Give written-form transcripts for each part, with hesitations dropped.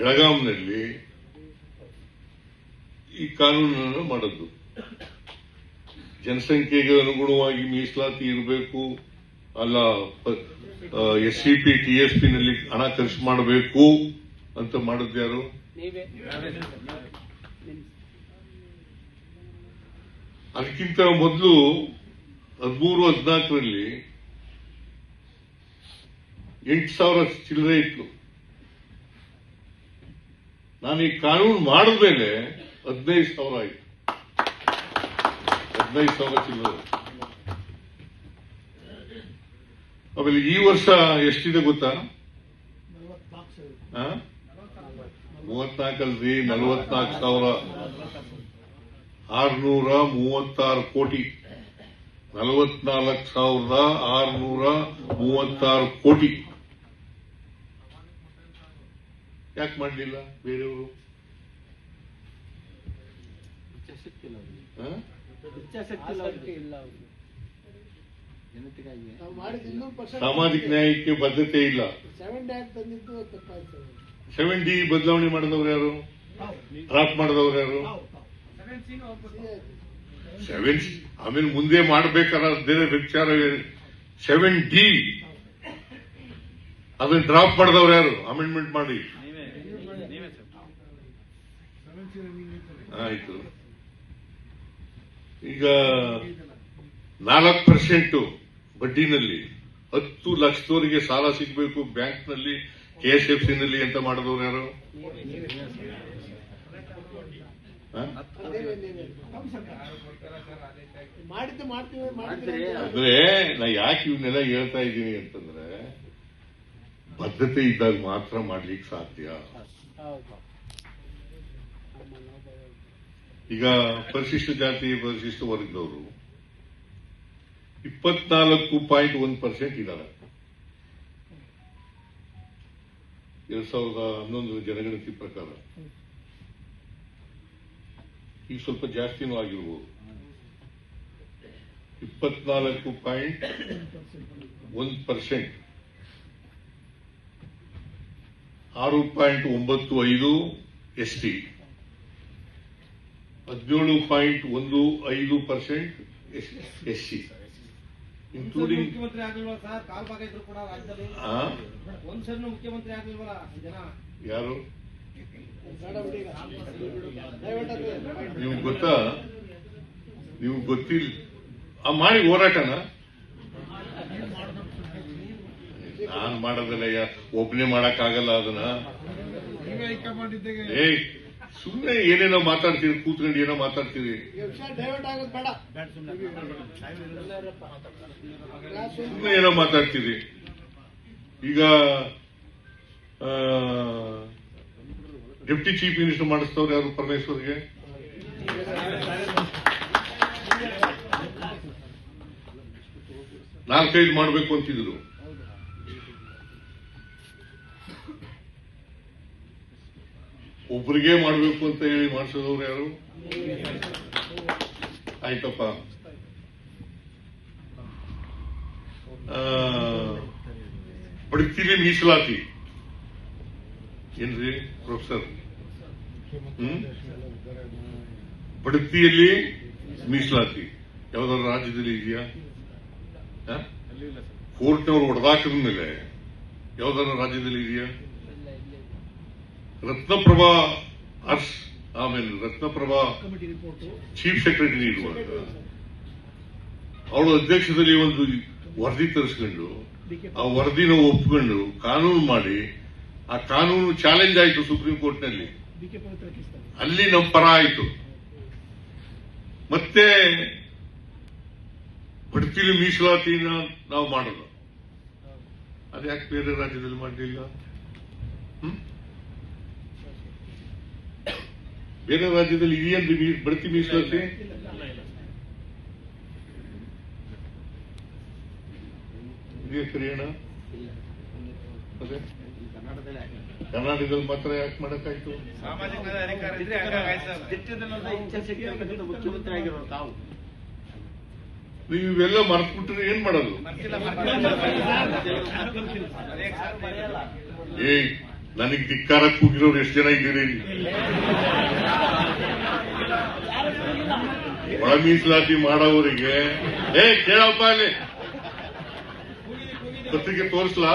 ಬೆಳಗಾಂನಲ್ಲಿ ಈ ಕಾನೂನನ್ನು ಮಾಡದ್ದು. ಜನಸಂಖ್ಯೆಗೆ ಅನುಗುಣವಾಗಿ ಮೀಸಲಾತಿ ಇರಬೇಕು, ಅಲ್ಲ SCP TSP ನಲ್ಲಿ ಹಣ ಖರ್ಚು ಮಾಡಬೇಕು ಅಂತ ಮಾಡಿದ್ದು ಯಾರು? ಅದಕ್ಕಿಂತ ಮೊದಲು 13-14ರಲ್ಲಿ 8,000 ಚಿಲ್ಲರೆ ಇತ್ತು. ನಾನು ಈ ಕಾನೂನು ಮಾಡಿದ್ಮೇಲೆ 15,000 ಆಯ್ತು. 15,000 ಚಿಲ್ಲರೆ. ಆಮೇಲೆ ಈ ವರ್ಷ ಎಷ್ಟಿದೆ ಗೊತ್ತಾ? 34 ಅಲ್ರಿ, 44,636 ಕೋಟಿ. 44,636 ಕೋಟಿ. ಯಾಕೆ ಮಾಡಲಿಲ್ಲ ಬೇರೆಯವರು? ಸಾಮಾಜಿಕ ನ್ಯಾಯಕ್ಕೆ ಬದ್ಧತೆ ಇಲ್ಲ. 7D ಬದಲಾವಣೆ ಮಾಡಿದವರು ಯಾರು? ಡ್ರಾಪ್ ಮಾಡಿದವರು ಯಾರು? 7 ಆಮೇಲೆ ಮುಂದೆ ಮಾಡಬೇಕಾದ ಬೇರೆ ವಿಚಾರ. 7D ಅದನ್ನ ಡ್ರಾಪ್ ಮಾಡಿದವರು ಯಾರು? ಅಮೆಂಡ್ಮೆಂಟ್ ಮಾಡಿ ಆಯ್ತು. ಈಗ 4% ಬಡ್ಡಿನಲ್ಲಿ 10 ಲಕ್ಷದವರಿಗೆ ಸಾಲ ಸಿಗಬೇಕು ಬ್ಯಾಂಕ್ನಲ್ಲಿ, KSFCನಲ್ಲಿ ಅಂತ ಮಾಡಿದವರು ಯಾರು? ಅಂದ್ರೆ ನಾ ಯಾಕೆ ಇವನ್ನೆಲ್ಲ ಹೇಳ್ತಾ ಇದ್ದೀನಿ ಅಂತಂದ್ರೆ, ಬದ್ಧತೆ ಇದ್ದಾಗ ಮಾತ್ರ ಮಾಡ್ಲಿಕ್ಕೆ ಸಾಧ್ಯ. ಈಗ ಪರಿಶಿಷ್ಟ ಜಾತಿ ಪರಿಶಿಷ್ಟ ವರ್ಗದವರು 24.1% ಇದ್ದಾರೆ. 2011 ಜನಗಣತಿ ಪ್ರಕಾರ. ಈಗ ಸ್ವಲ್ಪ ಜಾಸ್ತಿನೂ ಆಗಿರ್ಬೋದು. 24.1%. 6.95 ST, 17.15% SC, ಇನ್ಕ್ಲೂಡಿಂಗ್ ಮುಖ್ಯಮಂತ್ರಿ ಆಗಲಿಲ್ವಾ ಸರ್? ಕಾಲ್ ಭಾಗ ಇದ್ರು ಕೂಡ ರಾಜ್ಯದಲ್ಲಿ ಒಂದ್ಸರಿನೂ ಮುಖ್ಯಮಂತ್ರಿ ಆಗಲಿಲ್ವಲ್ಲ ಜನ? ಯಾರು? ನಿಮ್ಗೆ ಗೊತ್ತಾ? ನಿಮ್ಗೆ ಗೊತ್ತಿಲ್ಲ ಮಾಡಿ ಹೋರಾಟನ ನಾನ್ ಮಾಡೋದಲ್ಲ, ಒಬ್ಬನೇ ಮಾಡಕ್ಕಾಗಲ್ಲ ಅದನ್ನ. ಸುಮ್ಮನೆ ಏನೇನೋ ಮಾತಾಡ್ತೀರಿ, ಕೂತ್ಕೊಂಡು ಏನೋ ಮಾತಾಡ್ತೀರಿ, ಸುಮ್ಮನೆ ಏನೋ ಮಾತಾಡ್ತೀರಿ. ಈಗ ಡೆಪ್ಟಿ ಚೀಫ್ ಮಿನಿಸ್ಟರ್ ಮಾಡಿಸ್ತವ್ರು ಯಾರು? ಪರಮೇಶ್ವರ್ಗೆ. ನಾಲ್ಕೈದು ಮಾಡಬೇಕು ಅಂತಿದ್ರು. ಒಬ್ಬರಿಗೆ ಮಾಡಬೇಕು ಅಂತ ಹೇಳಿ ಮಾಡಿಸೋದವ್ರು ಯಾರು? ಆಯ್ತಪ್ಪ. ಬಡ್ತಿಲಿ ಮೀಸಲಾತಿ ಏನ್ರಿ ಪ್ರೊಫೆಸರ್? ಬಡ್ತಿಯಲ್ಲಿ ಮೀಸಲಾತಿ ಯಾವ್ದಾದ್ರು ರಾಜ್ಯದಲ್ಲಿ ಇದೆಯಾ? ಕೋರ್ಟ್ನವರು ಹೊಡೆದಾಕಿದ ಮೇಲೆ ಯಾವ್ದಾದ್ರು ರಾಜ್ಯದಲ್ಲಿ ಇದೆಯಾ? ರತ್ನಪ್ರಭಾ ಆಮೇಲೆ ರತ್ನಪ್ರಭಾ ಚೀಫ್ ಸೆಕ್ರೆಟರಿ ಇರುವಾಗ ಅವಳ ಅಧ್ಯಕ್ಷದಲ್ಲಿ ಒಂದು ವರದಿ ತರಿಸ್ಕೊಂಡು ಆ ವರದಿನ ಒಪ್ಕೊಂಡು ಕಾನೂನು ಮಾಡಿ, ಆ ಕಾನೂನು ಚಾಲೆಂಜ್ ಆಯಿತು ಸುಪ್ರೀಂ ಕೋರ್ಟ್ನಲ್ಲಿ. ಅಲ್ಲಿ ನಮ್ಮ ಪರ ಆಯಿತು. ಮತ್ತೆ ಬಡ್ತಿಲಿ ಮೀಸಲಾತಿನ ನಾವು ಮಾಡೋದು. ಅದ್ಯಾಕೆ ಬೇರೆ ರಾಜ್ಯದಲ್ಲಿ ಮಾಡಲಿಲ್ಲ? ಬೇರೆ ರಾಜ್ಯದಲ್ಲಿ ಇದೆಯೇನ್ರಿ ಬಡ್ತಿ ಮೀಸಲಾತಿ? ಇದೆಯಾ ಕರಿಯೋಣ? ಅದೇ ಕರ್ನಾಟಕದಲ್ಲಿ ಮಾತ್ರ ಯಾಕೆ ಮಾಡಕ್ಕಾಯ್ತು? ಮುಖ್ಯಮಂತ್ರಿ ಆಗಿರೋ ತಾವು ನೀವು ಇವೆಲ್ಲ ಮರ್ತ್ಬಿಟ್ರೆ ಏನ್ ಮಾಡೋದು? ನನಗೆ ಧಿಕ್ಕಾರ ಕೂಗಿರೋರು ಎಷ್ಟು ಜನ ಇದ್ದೀರಿ? ಒಳ ಮೀಸಲಾತಿ ಮಾಡೋವರಿಗೆ ಕೇಳಪ್ಪ ಅಲ್ಲಿ ಪತ್ರಿಕೆ ತೋರಿಸ್ಲಾ?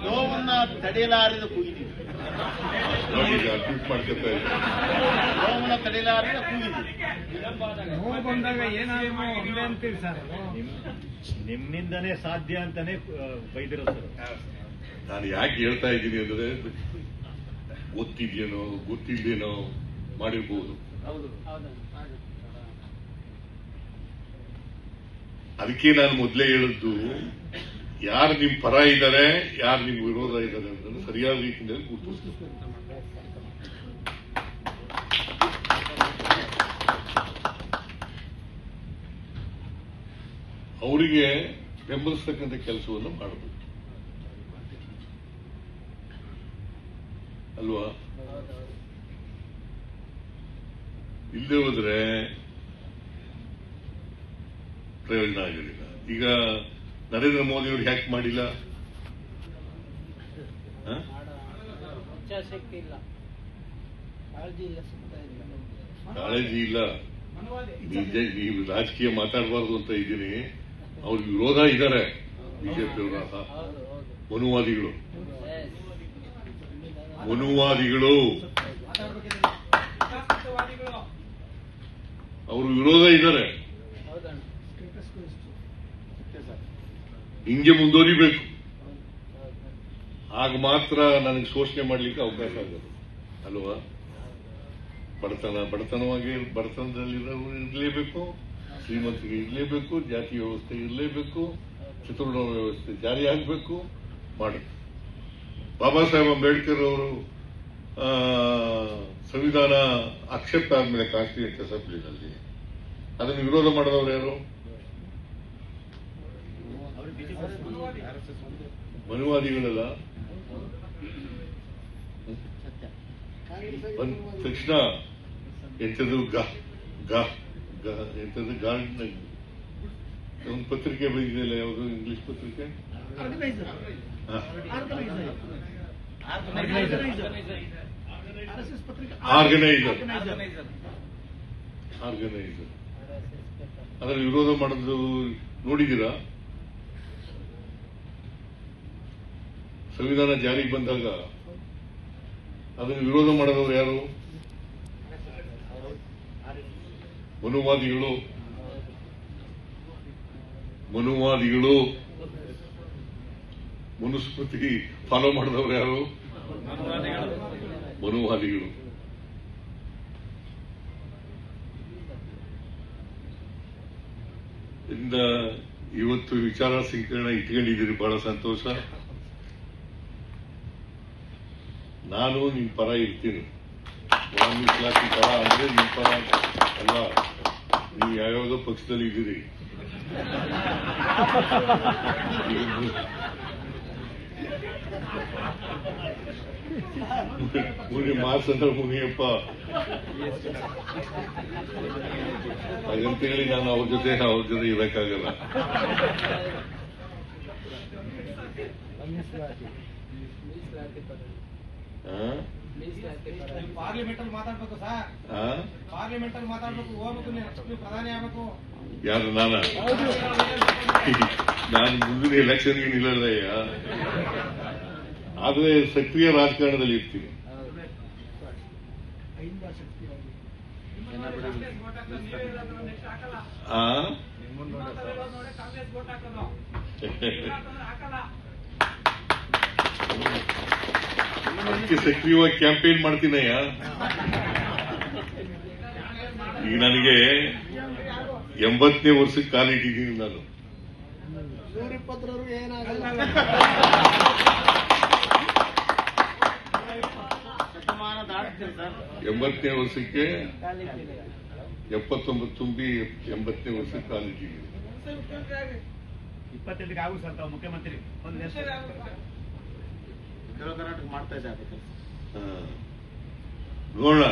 ನೋವನ್ನ ತಡೆಯಲಾರದೆ ಕೂಗಿದ್ದೀವಿ. ನೋಡಿ ಟ್ವೀಟ್ ಮಾಡ್ಕೊತಾ ಇದ್ದಾರೆ. ನೋವನ್ನ ತಡೆಯಲಾರದೆ ಕೂಗಿದ್ದೀವಿ. ನೋವು ಬಂದಾಗ ಏನಾದ್ರು ಅಂತೀವಿ ಸರ್. ನಿಮ್ಮಿಂದನೇ ಸಾಧ್ಯ ಅಂತಾನೆ ಬೈದಿರೋ ಸರ್. ನಾನು ಯಾಕೆ ಹೇಳ್ತಾ ಇದ್ದೀನಿ ಅಂದ್ರೆ ಗೊತ್ತಿದ್ಯೇನೋ ಗೊತ್ತಿಲ್ದೇನೋ ಮಾಡಿರ್ಬೋದು. ಅದಕ್ಕೆ ನಾನು ಮೊದಲೇ ಹೇಳಿದ್ದು, ಯಾರು ನಿಮ್ ಪರ ಇದ್ದಾರೆ ಯಾರು ನಿಮ್ ವಿರೋಧ ಇದ್ದಾರೆ ಅಂತ ಸರಿಯಾದ ರೀತಿಯಲ್ಲಿ ಗುರುತಿಸ್ಬೇಕು. ಅವರಿಗೆ ಬೆಂಬಲಿಸ್ತಕ್ಕಂಥ ಕೆಲಸವನ್ನು ಮಾಡಬೇಕು ಅಲ್ವಾ? ಇಲ್ಲದೆ ಹೋದ್ರೆ ಪ್ರಯೋಜನ ಆಗಲಿಲ್ಲ. ಈಗ ನರೇಂದ್ರ ಮೋದಿ ಅವರು ಹ್ಯಾಕ್ ಮಾಡಿಲ್ಲ? ಕಾಳಜಿ ಇಲ್ಲ. ನೀವು ರಾಜಕೀಯ ಮಾತಾಡಬಾರ್ದು ಅಂತ ಇದ್ದೀನಿ. ಅವ್ರಿಗೆ ವಿರೋಧ ಇದ್ದಾರೆ ಬಿಜೆಪಿಯವರ ಮನುವಾದಿಗಳು. ಅವರು ವಿರೋಧ ಇದ್ದಾರೆ. ಹಿಂಗೆ ಮುಂದುವರಿಬೇಕು. ಆಗ ಮಾತ್ರ ನನಗೆ ಶೋಷಣೆ ಮಾಡಲಿಕ್ಕೆ ಅವಕಾಶ ಆಗೋದು ಅಲ್ವಾ? ಬಡತನದಲ್ಲಿರೋರು ಇರಲೇಬೇಕು, ಶ್ರೀಮಂತಿಗೆ ಇರಲೇಬೇಕು, ಜಾತಿ ವ್ಯವಸ್ಥೆ ಇರಲೇಬೇಕು, ಚತುರ್ಣ ವ್ಯವಸ್ಥೆ ಜಾರಿ ಆಗಬೇಕು. ಮಾಡಿ ಬಾಬಾ ಸಾಹೇಬ್ ಅಂಬೇಡ್ಕರ್ ಅವರು ಸಂವಿಧಾನ ಆಕ್ಷೇಪ ಆದ್ಮೇಲೆ ಕಾನ್ಸ್ಟಿಟ್ಯೂಂಟ್ ಅಸೆಂಬ್ಲಿನಲ್ಲಿ ಅದನ್ನು ವಿರೋಧ ಮಾಡಿದವರು ಯಾರು? ಮನುವಾದಿಗಳಲ್ಲ. ಬಂದ ತಕ್ಷಣ ಎಂಥದ್ದು ಎಂಥದ್ದು ಗಾರ್ಡ್ ಒಂದು ಪತ್ರಿಕೆ ಬಂದಿದೆಯಲ್ಲ, ಯಾವುದು ಇಂಗ್ಲಿಷ್ ಪತ್ರಿಕೆ, ಆರ್ಗನೈಸರ್ ಅದರಲ್ಲಿ ವಿರೋಧ ಮಾಡೋದು ನೋಡಿದ್ದೀರಾ? ಸಂವಿಧಾನ ಜಾರಿಗೆ ಬಂದಾಗ ಅದನ್ನು ವಿರೋಧ ಮಾಡಿದವರು ಯಾರು? ಮನುವಾದಿಗಳು. ಮನುಸ್ಮೃತಿ ಫಾಲೋ ಮಾಡಿದವರು ಯಾರು? ಮನುವಾದಿಗಳು. ಇಂದ ಇವತ್ತು ವಿಚಾರ ಸಂಕಿರಣ ಇಟ್ಕೊಂಡಿದ್ದೀರಿ, ಬಹಳ ಸಂತೋಷ. ನಾನು ನಿಮ್ ಪರ ಇರ್ತೀನಿ. ಮೀಸಲಾತಿ ಪರ ಅಂದ್ರೆ ನಿಮ್ ಪರ ಅಲ್ಲ, ನೀವು ಯಾವ್ಯಾವುದೋ ಪಕ್ಷದಲ್ಲಿ ಇದ್ದೀರಿ. ಮಾಸಂದ್ರ ಮುನಿಯಪ್ಪ ಹಾಗಂತೇಳಿ ನಾನು ಅವ್ರ ಜೊತೆ ಇರಕ್ಕಾಗಲ್ಲ. ಪಾರ್ಲಿಮೆಂಟ್ ಅಲ್ಲಿ ಮಾತಾಡ್ಬೇಕು ಸರ್. ಪಾರ್ಲಿಮೆಂಟ್ ಅಲ್ಲಿ ಮಾತಾಡ್ಬೇಕು, ಹೋಗ್ಬೇಕು, ನೀವು ಪ್ರಧಾನಿ ಆಗ್ಬೇಕು. ಯಾರು? ನಾನು ಮುಂದಿನ ಎಲೆಕ್ಷನ್ಗೆ ನಿಲ್ಲಲ್ಲಯ್ಯ, ಆದ್ರೆ ಸಕ್ರಿಯ ರಾಜಕಾರಣದಲ್ಲಿ ಇರ್ತೀನಿ. ಅದಕ್ಕೆ ಸಕ್ರಿಯವಾಗಿ ಕ್ಯಾಂಪೇನ್ ಮಾಡ್ತೀನಯ್ಯ. ಈಗ ನನಗೆ 80ನೇ ವರ್ಷಕ್ಕೆ ಕಾಲಿಟ್ಟಿದ್ದೀನಿ ನಾನು. 120 ಏನಾಗಲ್ಲ. 80ನೇ ವರ್ಷಕ್ಕೆ 79 ತುಂಬಿ 80ನೇ ವರ್ಷಕ್ಕೆ ಕಾಲಿಟ್ಟಿದ್ದೀನಿ. 28ಕ್ಕೆ ಆಗು ಸರ್ ತಾವು ಮುಖ್ಯಮಂತ್ರಿ. ಕರ್ನಾಟಕ ಮಾಡ್ತಾ ಇದ್ದಾರೆ ನೋಡೋಣ.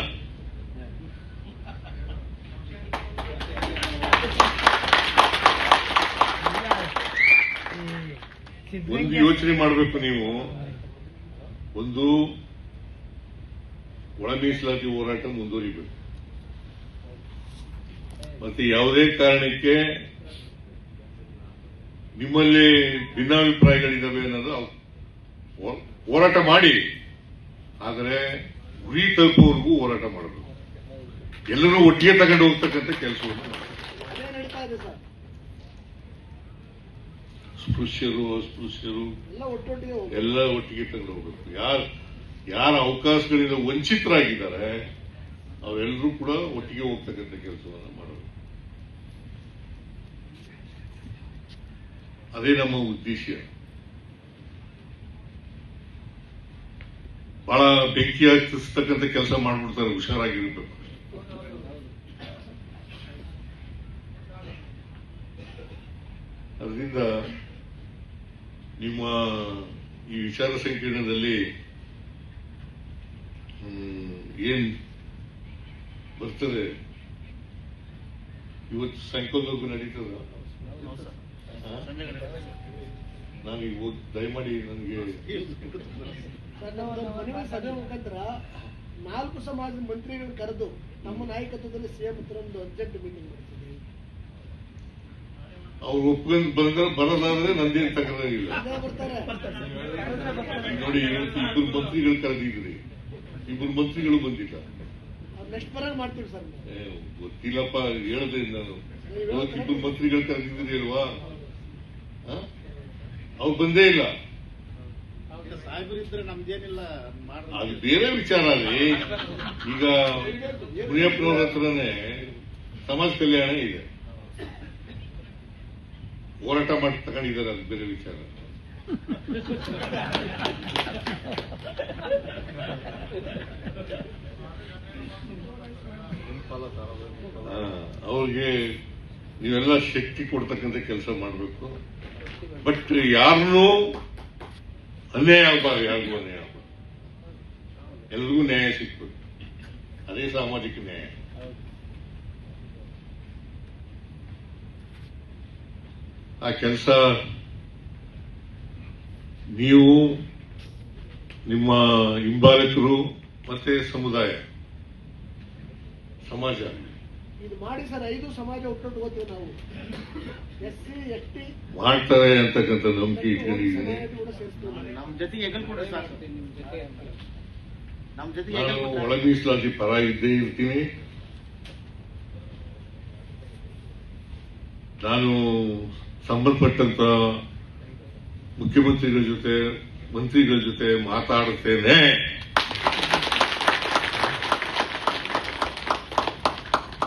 ಒಂದು ಯೋಚನೆ ಮಾಡಬೇಕು ನೀವು. ಒಂದು ಒಳ ಮೀಸಲಾತಿ ಹೋರಾಟ ಮುಂದುವರಿಬೇಕು. ಮತ್ತೆ ಯಾವುದೇ ಕಾರಣಕ್ಕೆ ನಿಮ್ಮಲ್ಲಿ ಭಿನ್ನಾಭಿಪ್ರಾಯಗಳಿದ್ದಾವೆ ಅನ್ನೋದು ಹೋರಾಟ ಮಾಡಿ, ಆದರೆ ಗುರಿ ತಲುಪುವವರೆಗೂ ಹೋರಾಟ ಮಾಡಬೇಕು. ಎಲ್ಲರೂ ಒಟ್ಟಿಗೆ ತಗೊಂಡು ಹೋಗ್ತಕ್ಕಂಥ ಕೆಲಸವನ್ನು ಮಾಡಬೇಕು. ಸ್ಪೃಶ್ಯರು ಅಸ್ಪೃಶ್ಯರು ಎಲ್ಲ ಒಟ್ಟಿಗೆ ತಗೊಂಡು ಹೋಗ್ಬೇಕು. ಯಾರ ಅವಕಾಶಗಳಿಂದ ವಂಚಿತರಾಗಿದ್ದಾರೆ ಅವರೆಲ್ಲರೂ ಕೂಡ ಒಟ್ಟಿಗೆ ಹೋಗ್ತಕ್ಕಂಥ ಕೆಲಸವನ್ನು ಮಾಡಬೇಕು. ಅದೇ ನಮ್ಮ ಉದ್ದೇಶ. ಬಹಳ ಬೆಂಕಿ ಹಚ್ಚಿಸ್ತಕ್ಕಂಥ ಕೆಲಸ ಮಾಡ್ಬಿಡ್ತಾರೆ, ಹುಷಾರಾಗಿರ್ಬೇಕು. ಅದರಿಂದ ನಿಮ್ಮ ಈ ವಿಚಾರ ಸಂಕಿರಣದಲ್ಲಿ ಏನ್ ಬರ್ತದೆ ಇವತ್ತು ಸಾಯಂಕಾಲದವರೆಗೂ ನಡೀತದ? ನಾನೀಗ ದಯಮಾಡಿ ನನಗೆ ಮನವಿ ಸಭೆ ಮುಖಾಂತರ 4 ಸಮಾಜದ ಮಂತ್ರಿಗಳು ಕರೆದು ನಮ್ಮ ನಾಯಕತ್ವದಲ್ಲಿ ಸಿಎಂ ಹತ್ರ ಒಂದು ಅರ್ಜೆಂಟ್ ಮೀಟಿಂಗ್ ಮಾಡ್ತಿದ್ದೀವಿ. ಅವ್ರು ಒಪ್ಕೊಂಡು ಬರೋದಾದ್ರೆ ನಂದೇನು ತಕರಾರಿಲ್ಲ. ನೋಡಿ, ಇವತ್ತು 2 ಮಂತ್ರಿಗಳು ಕರೆದಿದ್ರಿ, 2 ಮಂತ್ರಿಗಳು ಬಂದಿಲ್ಲ. ನೆಕ್ಸ್ಟ್ ಬರಾಗ ಮಾಡ್ತೀವಿ ಸರ್. ಗೊತ್ತಿಲ್ಲಪ್ಪ, ಹೇಳಿದೆ ನಾನು. ಇವತ್ತು 2 ಮಂತ್ರಿಗಳು ಕರೆದಿದ್ರಿ ಅಲ್ವಾ? ಅವ್ರು ಬಂದೇ ಇಲ್ಲ. ಸಾಹೇಬರಿದ್ರೆ ನಮ್ದೇನಿಲ್ಲ, ಅದು ಬೇರೆ ವಿಚಾರ. ಅಲ್ಲಿ ಈಗ ಮುನಿಯಪ್ಪನವ್ರ ಹತ್ರನೇ ಸಮಾಜ ಕಲ್ಯಾಣ ಇದೆ, ಹೋರಾಟ ಮಾಡಿ ತಗೊಂಡಿದ್ದಾರೆ, ಅದು ಬೇರೆ ವಿಚಾರ. ಅವ್ರಿಗೆ ನೀವೆಲ್ಲ ಶಕ್ತಿ ಕೊಡ್ತಕ್ಕಂಥ ಕೆಲಸ ಮಾಡಬೇಕು. ಬಟ್ ಯಾರನ್ನೂ ಅನ್ಯಾಯ ಆಗಬಾರ್ದು, ಯಾರಿಗೂ ಅನ್ಯಾಯ ಆಗಬಾರ್ದು, ಎಲ್ರಿಗೂ ನ್ಯಾಯ ಸಿಗ್ಬೇಕು. ಅದೇ ಸಾಮಾಜಿಕ ನ್ಯಾಯ. ಆ ಕೆಲಸ ನೀವು, ನಿಮ್ಮ ಹಿಂಬಾಲಕರು ಮತ್ತೆ ಸಮುದಾಯ, ಸಮಾಜ ಇದು ಮಾಡಿ ಸರ್. 5 ಸಮಾಜ ಒಟ್ಟೊಟ್ಟು ಹೋಗ್ತೀವಿ ನಾವು. SC ST ಮಾಡ್ತಾರೆ ಅಂತಕ್ಕಂಥ ನಂಬಿಕೆ ಇಟ್ಕೊಂಡಿದ್ದೀನಿ. ನಮ್ ಜೊತೆಗೆ ಹೆಗಲ್ ಕೊಡ್ರಿ ಸಾಕು. ನಮ್ ಜೊತೆಗೆ ನಾನು ಒಳ ಮೀಸಲಾತಿ ಪರ ಇದ್ದೇ ಇರ್ತೀನಿ. ನಾನು ಸಂಬಂಧಪಟ್ಟಂತ ಮುಖ್ಯಮಂತ್ರಿಗಳ ಜೊತೆ, ಮಂತ್ರಿಗಳ ಜೊತೆ ಮಾತಾಡುತ್ತೇನೆ.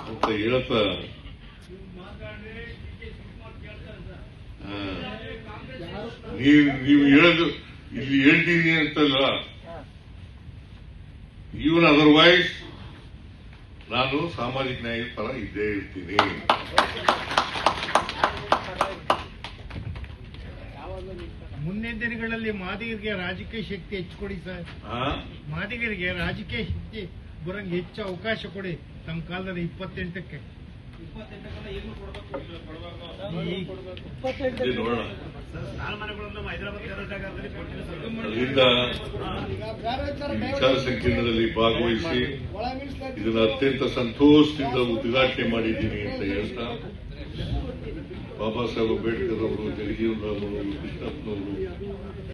ಅಂತ ಹೇಳ್ತಾ ನೀವು ಹೇಳೋದು ಇಲ್ಲಿ ಹೇಳ್ತೀನಿ ಅಂತಲ್ಲ, ಈವನ್ ಅದರ್ವೈಸ್ ನಾನು ಸಾಮಾಜಿಕ ನ್ಯಾಯದ ಪರ ಇದ್ದೇ ಇರ್ತೀನಿ. ಮುಂದಿನ ದಿನಗಳಲ್ಲಿ ಮಾದಿಗರಿಗೆ ರಾಜಕೀಯ ಶಕ್ತಿ ಹೆಚ್ಚು ಕೊಡಿ ಸರ್. ಮಾದಿಗರಿಗೆ ರಾಜಕೀಯ ಶಕ್ತಿ ಬರಂಗೆ ಹೆಚ್ಚು ಅವಕಾಶ ಕೊಡಿ. ತಮ್ಮ ಕಾಲದಲ್ಲಿ 28ಕ್ಕೆ ನೋಡೋಣ. ಸ್ಥಾನಮಾನಗಳನ್ನು ಹೈದರಾಬಾದ್ ಕರ್ನಾಟಕದಲ್ಲಿ ಕೊಟ್ಟಿಲ್ಲ ಸರ್. ಅದರಿಂದ ವಿಚಾರ ಸಂಕಿರಣದಲ್ಲಿ ಭಾಗವಹಿಸಿ ಇದನ್ನು ಅತ್ಯಂತ ಸಂತೋಷದಿಂದ ಉದ್ಘಾಟನೆ ಮಾಡಿದ್ದೀನಿ ಅಂತ ಹೇಳ್ತಾ, ಬಾಬಾ ಸಾಹೇಬ್ ಅಂಬೇಡ್ಕರ್ ಅವರು, ಜಗಜೀವನ್ ರಾಮ್ ಅವರು, ಕೃಷ್ಣಪ್ಪನವರು